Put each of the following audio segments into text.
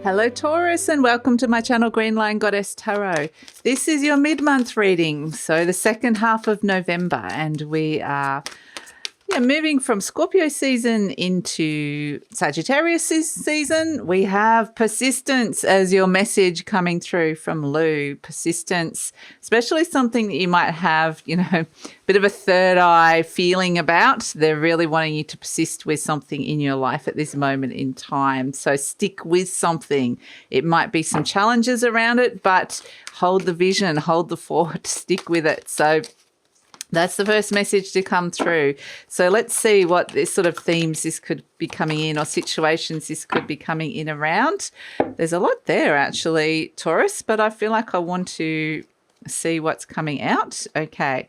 Hello Taurus, and welcome to my channel Green Line Goddess Tarot. This is your mid-month reading, so the second half of November, and we are moving from Scorpio season into Sagittarius season. We have persistence as your message coming through from Lou. Persistence, especially something that you might have, a bit of a third eye feeling about. They're really wanting you to persist with something in your life at this moment in time. So stick with something. It might be some challenges around it, but hold the vision, hold the fort, stick with it. So that's the first message to come through. So let's see what this sort of themes this could be coming in, or situations this could be coming in around. There's a lot there actually, Taurus, but I feel like I want to see what's coming out. Okay.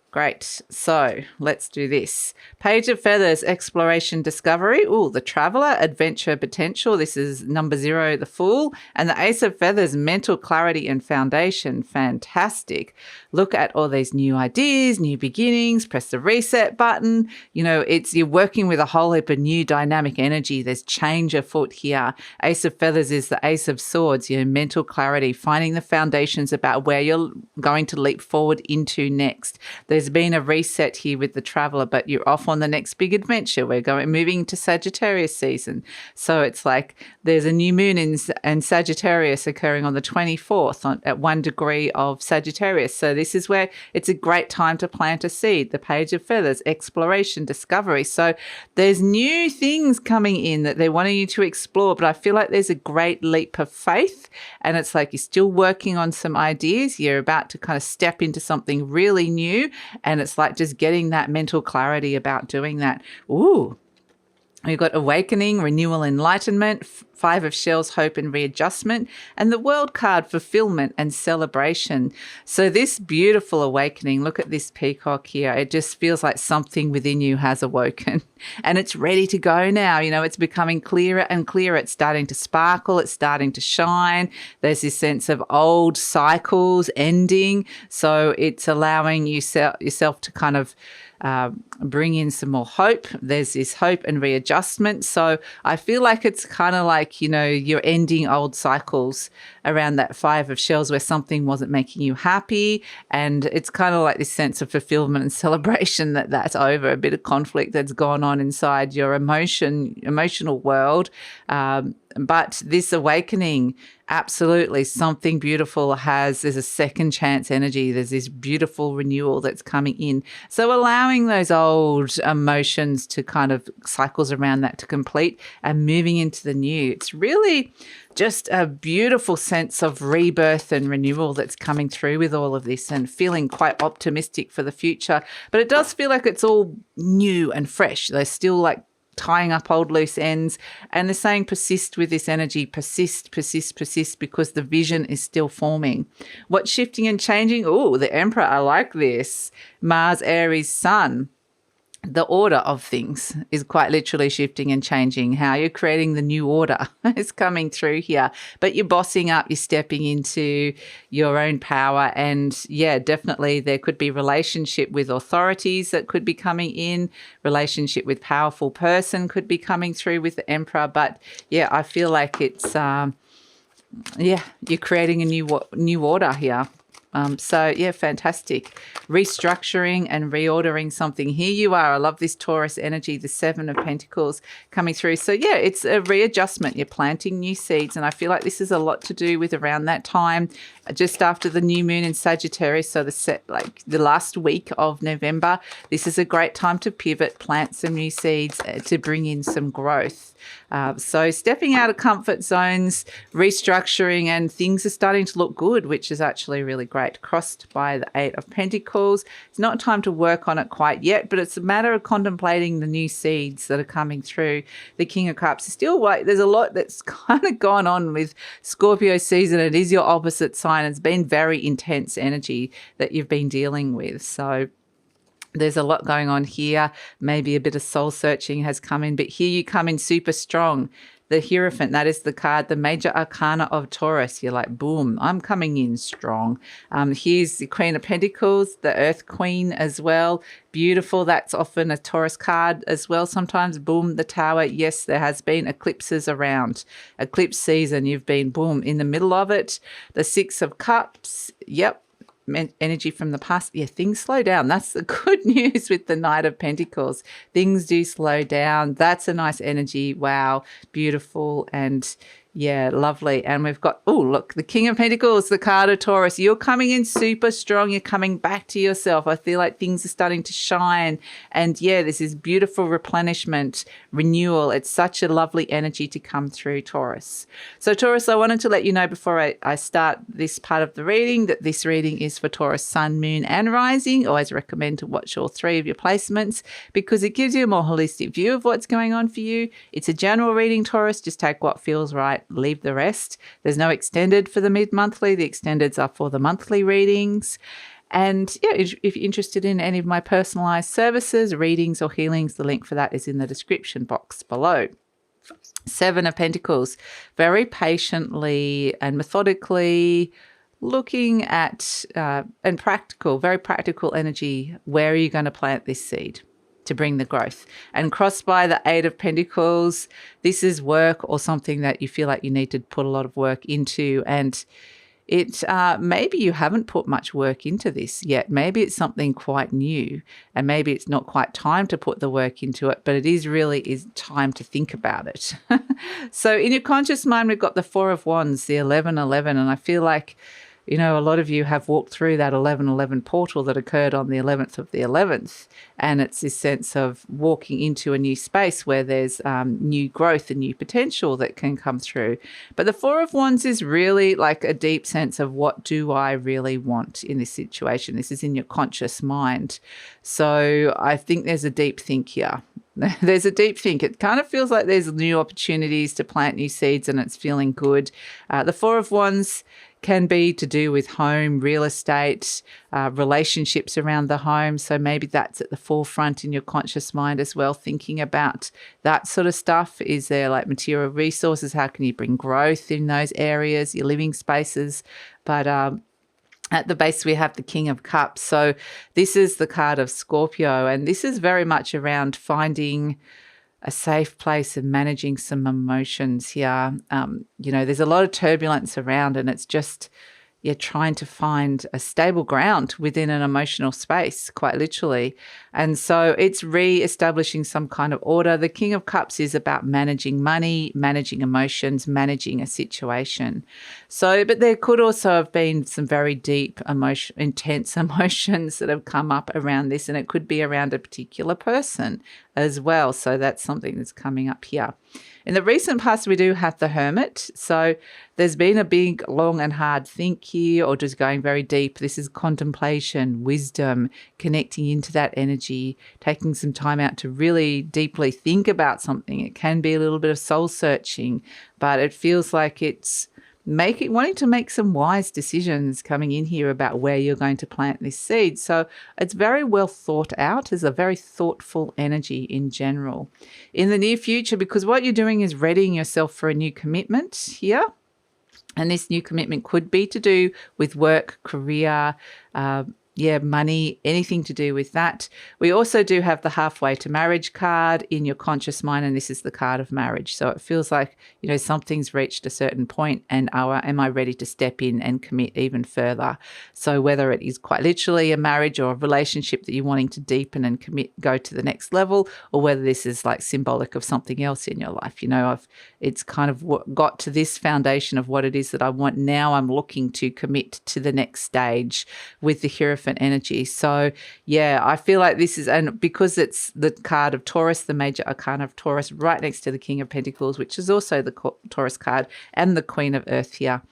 Great. So let's do this. Page of Feathers, exploration, discovery. Oh, the Traveler, adventure, potential. This is number 0, the Fool. And the Ace of Feathers, mental clarity and foundation. Fantastic. Look at all these new ideas, new beginnings. Press the reset button. You're working with a whole heap of new dynamic energy. There's change afoot here. Ace of Feathers is the Ace of Swords, mental clarity, finding the foundations about where you're going to leap forward into next. There's been a reset here with the Traveler, but you're off on the next big adventure. We're moving to Sagittarius season. So it's like there's a new moon in Sagittarius occurring on the 24th at 1 degree of Sagittarius. So this is where it's a great time to plant a seed. The Page of Feathers, exploration, discovery. So there's new things coming in that they're wanting you to explore, but I feel like there's a great leap of faith, and it's like you're still working on some ideas. You're about to kind of step into something really new, and it's like just getting that mental clarity about doing that. Ooh. We've got awakening, renewal, enlightenment, 5 of Shells, hope and readjustment, and the World card, fulfillment and celebration. So this beautiful awakening, look at this peacock here. It just feels like something within you has awoken and it's ready to go now. It's becoming clearer and clearer. It's starting to sparkle. It's starting to shine. There's this sense of old cycles ending. So it's allowing yourself to kind of bring in some more hope. There's this hope and readjustment. So I feel like it's kind of like, you're ending old cycles around that 5 of Shells where something wasn't making you happy. And it's kind of like this sense of fulfillment and celebration that's over, a bit of conflict that's gone on inside your emotional world. But this awakening, absolutely something beautiful there's a second chance energy. There's this beautiful renewal that's coming in. So allowing those old emotions to kind of cycles around that to complete and moving into the new. It's really just a beautiful sense of rebirth and renewal that's coming through with all of this, and feeling quite optimistic for the future. But it does feel like it's all new and fresh. They're still like tying up old loose ends, and they're saying persist with this energy, persist, because the vision is still forming. What's shifting and changing? Oh, the Emperor, I like this. Mars, Aries, Sun. The order of things is quite literally shifting and changing. How you're creating the new order is coming through here. But you're bossing up, you're stepping into your own power. And yeah, definitely there could be relationship with authorities that could be coming in. Relationship with powerful person could be coming through with the Emperor. But yeah, I feel like it's, you're creating a new order here. So yeah, fantastic. Restructuring and reordering something. Here you are. I love this Taurus energy, the 7 of Pentacles coming through. So yeah, it's a readjustment. You're planting new seeds. And I feel like this is a lot to do with around that time, just after the new moon in Sagittarius. So the last week of November, this is a great time to pivot, plant some new seeds to bring in some growth. So stepping out of comfort zones, restructuring, and things are starting to look good, which is actually really great. Crossed by the 8 of Pentacles. It's not time to work on it quite yet, but it's a matter of contemplating the new seeds that are coming through. The King of Cups is still like, there's a lot that's kind of gone on with Scorpio season. It is your opposite sign. It's been very intense energy that you've been dealing with. So There's a lot going on here. Maybe a bit of soul searching has come in, but here you come in super strong. The Hierophant, that is the card, the major arcana of Taurus. You're like, boom, I'm coming in strong. Here's the Queen of Pentacles, the Earth Queen as well. Beautiful. That's often a Taurus card as well. Sometimes, boom, the Tower. Yes, there has been eclipses around. Eclipse season, you've been, boom, in the middle of it. The Six of Cups, yep. Energy from the past. Yeah, things slow down. That's the good news with the Knight of Pentacles. Things do slow down. That's a nice energy. Wow, beautiful. And yeah, lovely. And we've got, oh, look, the King of Pentacles, the card of Taurus. You're coming in super strong. You're coming back to yourself. I feel like things are starting to shine. And yeah, this is beautiful replenishment, renewal. It's such a lovely energy to come through, Taurus. So Taurus, I wanted to let you know before I start this part of the reading that this reading is for Taurus, Sun, Moon and Rising. Always recommend to watch all three of your placements because it gives you a more holistic view of what's going on for you. It's a general reading, Taurus. Just take what feels right. Leave the rest. There's no extended for the mid-monthly. The extendeds are for the monthly readings. And yeah, if you're interested in any of my personalized services, readings or healings, the link for that is in the description box below. Seven of Pentacles, very patiently and methodically looking at and practical, very practical energy. Where are you going to plant this seed to bring the growth? And crossed by the Eight of Pentacles, this is work or something that you feel like you need to put a lot of work into. And it maybe you haven't put much work into this yet. Maybe it's something quite new and maybe it's not quite time to put the work into it, but it is time to think about it. So in your conscious mind, we've got the Four of Wands, the 11-11, and I feel like, you know, a lot of you have walked through that 11-11 portal that occurred on the 11th of the 11th. And it's this sense of walking into a new space where there's new growth and new potential that can come through. But the Four of Wands is really like a deep sense of what do I really want in this situation? This is in your conscious mind. So I think there's a deep think here. There's a deep think. It kind of feels like there's new opportunities to plant new seeds and it's feeling good. The Four of Wands can be to do with home, real estate, relationships around the home. So maybe that's at the forefront in your conscious mind as well, thinking about that sort of stuff. Is there like material resources? How can you bring growth in those areas, your living spaces? But at the base, we have the King of Cups. So this is the card of Scorpio, and this is very much around finding a safe place and managing some emotions here. You know, there's a lot of turbulence around and it's just, you're trying to find a stable ground within an emotional space, quite literally. And so it's re-establishing some kind of order. The King of Cups is about managing money, managing emotions, managing a situation. So, but there could also have been some very deep intense emotions that have come up around this, and it could be around a particular person as well. So that's something that's coming up here. In the recent past, we do have the Hermit. So there's been a big, long and hard think here, or just going very deep. This is contemplation, wisdom, connecting into that energy, taking some time out to really deeply think about something. It can be a little bit of soul searching, but it feels like it's wanting to make some wise decisions coming in here about where you're going to plant this seed. So it's very well thought out. It's a very thoughtful energy in general. In the near future, because what you're doing is readying yourself for a new commitment here. And this new commitment could be to do with work, career, money, anything to do with that. We also do have the halfway to marriage card in your conscious mind, and this is the card of marriage. So it feels like, you know, something's reached a certain point and am I ready to step in and commit even further? So whether it is quite literally a marriage or a relationship that you're wanting to deepen and go to the next level, or whether this is like symbolic of something else in your life. You know, it's kind of got to this foundation of what it is that I want. Now I'm looking to commit to the next stage with the Hierophant energy. So yeah, I feel like this is, and because it's the card of Taurus, the major arcana of Taurus, right next to the King of Pentacles, which is also the Taurus card, and the Queen of Earth here,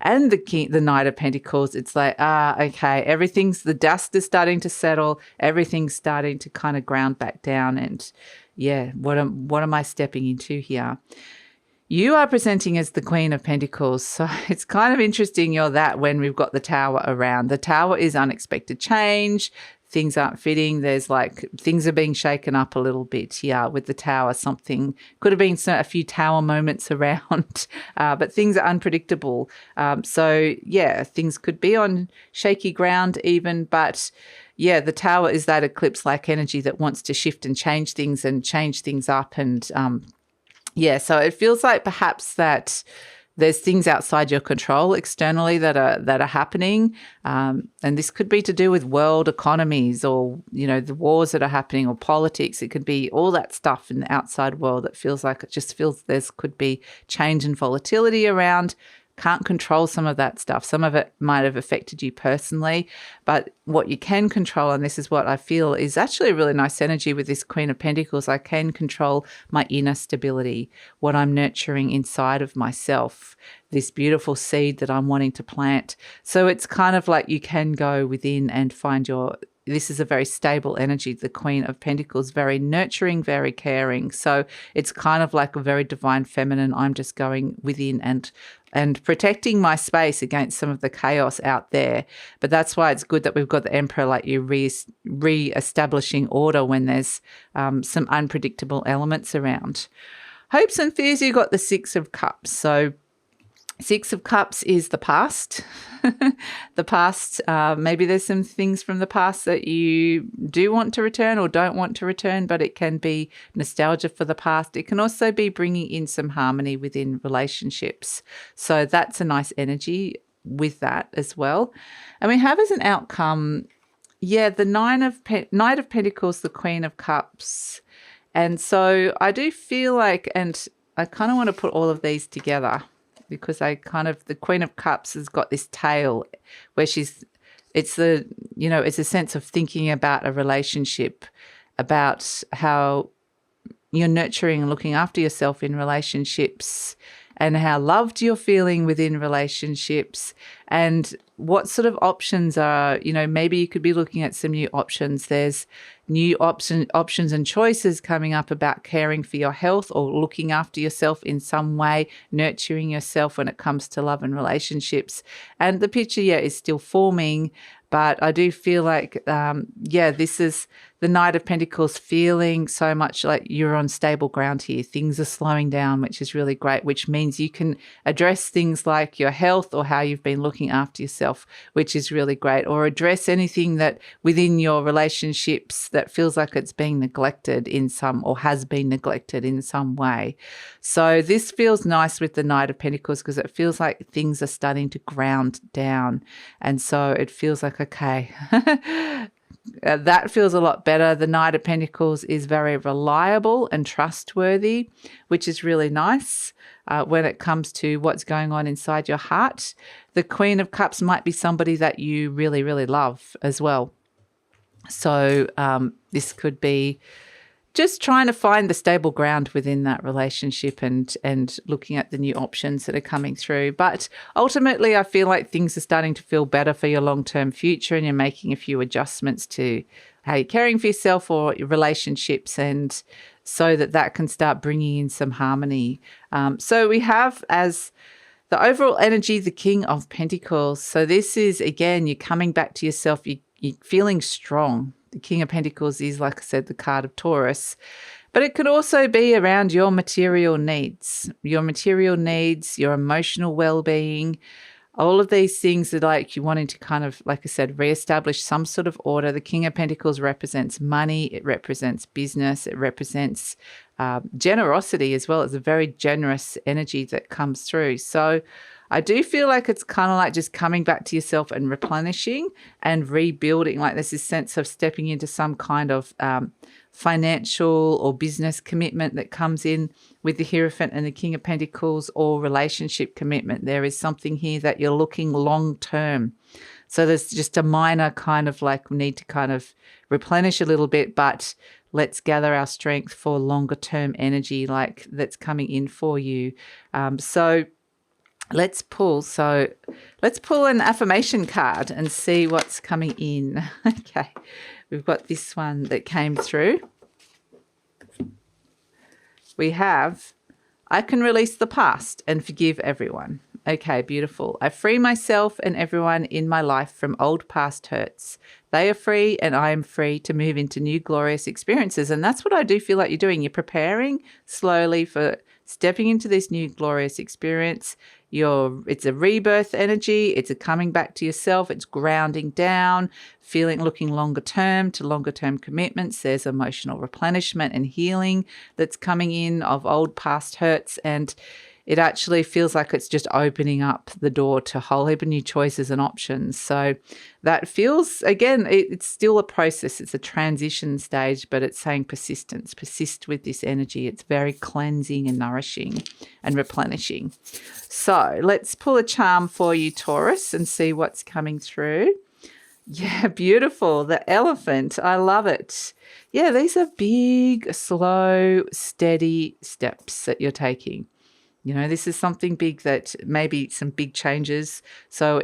and the Knight of Pentacles, it's like, okay, the dust is starting to settle, everything's starting to kind of ground back down, and yeah, what am I stepping into here? You are presenting as the Queen of Pentacles, so it's kind of interesting you're that when we've got the Tower around. The Tower is unexpected change, things aren't fitting. There's like things are being shaken up a little bit here with the Tower. Something could have been a few Tower moments around, but things are unpredictable. So yeah, things could be on shaky ground even, but yeah, the Tower is that eclipse-like energy that wants to shift and change things up. And yeah, so it feels like perhaps that there's things outside your control externally that are happening, and this could be to do with world economies or, you know, the wars that are happening or politics. It could be all that stuff in the outside world that feels like it just feels there's could be change and volatility around. Can't control some of that stuff. Some of it might have affected you personally, but what you can control, and this is what I feel is actually a really nice energy with this Queen of Pentacles, I can control my inner stability, what I'm nurturing inside of myself, this beautiful seed that I'm wanting to plant. So it's kind of like you can go within and find this is a very stable energy. The Queen of Pentacles, very nurturing, very caring. So it's kind of like a very divine feminine. I'm just going within and protecting my space against some of the chaos out there. But that's why it's good that we've got the Emperor, like you re-establishing order when there's some unpredictable elements around. Hopes and fears, you got the Six of Cups. So Six of Cups is the past. The past, maybe there's some things from the past that you do want to return or don't want to return, but it can be nostalgia for the past. It can also be bringing in some harmony within relationships. So that's a nice energy with that as well. And we have as an outcome, yeah, the Knight of Pentacles, the Queen of Cups. And so I do feel like, and I kind of want to put all of these together, because the Queen of Cups has got this tale where it's a sense of thinking about a relationship, about how you're nurturing and looking after yourself in relationships, and how loved you're feeling within relationships, and what sort of options are, maybe you could be looking at some new options. There's new options and choices coming up about caring for your health or looking after yourself in some way, nurturing yourself when it comes to love and relationships. And the picture, is still forming, but I do feel like, this is the Knight of Pentacles feeling so much like you're on stable ground here. Things are slowing down, which is really great, which means you can address things like your health or how you've been looking after yourself, which is really great, or address anything that within your relationships that feels like it's being neglected in some, or has been neglected in some way. So this feels nice with the Knight of Pentacles because it feels like things are starting to ground down. And so it feels like, okay, that feels a lot better. The Knight of Pentacles is very reliable and trustworthy, which is really nice when it comes to what's going on inside your heart. The Queen of Cups might be somebody that you really, really love as well. So this could be just trying to find the stable ground within that relationship and looking at the new options that are coming through. But ultimately, I feel like things are starting to feel better for your long-term future, and you're making a few adjustments to how you're caring for yourself or your relationships, and so that can start bringing in some harmony. So we have as the overall energy, the King of Pentacles. So this is, again, you're coming back to yourself. You're feeling strong. The King of Pentacles is, like I said, the card of Taurus. But it could also be around your material needs, your emotional well-being. All of these things are like you wanting to kind of, like I said, reestablish some sort of order. The King of Pentacles represents money. It represents business. It represents generosity as well. It's a very generous energy that comes through. So I do feel like it's kind of like just coming back to yourself and replenishing and rebuilding. Like there's this sense of stepping into some kind of financial or business commitment that comes in with the Hierophant and the King of Pentacles, or relationship commitment. There is something here that you're looking long term. So there's just a minor kind of like need to kind of replenish a little bit, but let's gather our strength for longer term energy like that's coming in for you. Let's pull an affirmation card and see what's coming in. Okay, we've got this one that came through. We have, I can release the past and forgive everyone. Okay, beautiful. I free myself and everyone in my life from old past hurts They are free and I am free to move into new glorious experiences. And that's what I do feel like you're doing. You're preparing slowly for stepping into this new glorious experience. It's a rebirth energy. It's a coming back to yourself. It's grounding down, looking longer term to longer term commitments. There's emotional replenishment and healing that's coming in of old past hurts, and it actually feels like it's just opening up the door to a whole heap of new choices and options. So that feels, again, it's still a process. It's a transition stage, but it's saying persistence. Persist with this energy. It's very cleansing and nourishing and replenishing. So let's pull a charm for you, Taurus, and see what's coming through. Yeah, beautiful. The elephant. I love it. Yeah, these are big, slow, steady steps that you're taking. You know, this is something big, that maybe some big changes. So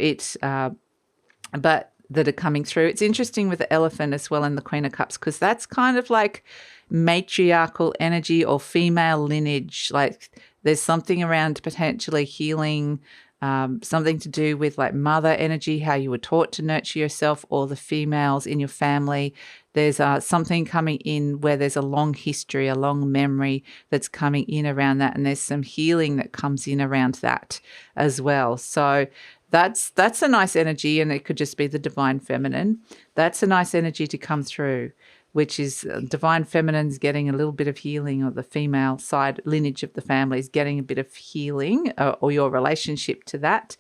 but that are coming through. It's interesting with the elephant as well and the Queen of Cups, because that's kind of like matriarchal energy or female lineage. Like there's something around potentially healing, something to do with like mother energy, how you were taught to nurture yourself, or the females in your family. There's something coming in where there's a long history, a long memory that's coming in around that. And there's some healing that comes in around that as well. So that's a nice energy, and it could just be the divine feminine. That's a nice energy to come through, which is divine feminine's getting a little bit of healing, or the female side lineage of the family is getting a bit of healing, or your relationship to that.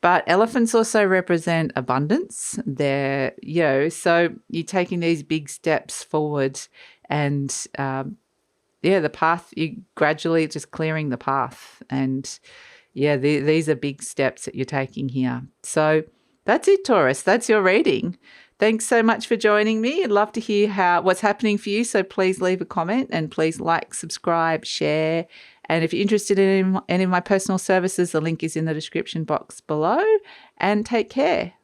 But elephants also represent abundance. So you're taking these big steps forward, and the path, you gradually just clearing the path. And these are big steps that you're taking here. So that's it, Taurus. That's your reading. Thanks so much for joining me. I'd love to hear what's happening for you. So please leave a comment, and please like, subscribe, share. And if you're interested in any of my personal services, the link is in the description box below. And take care.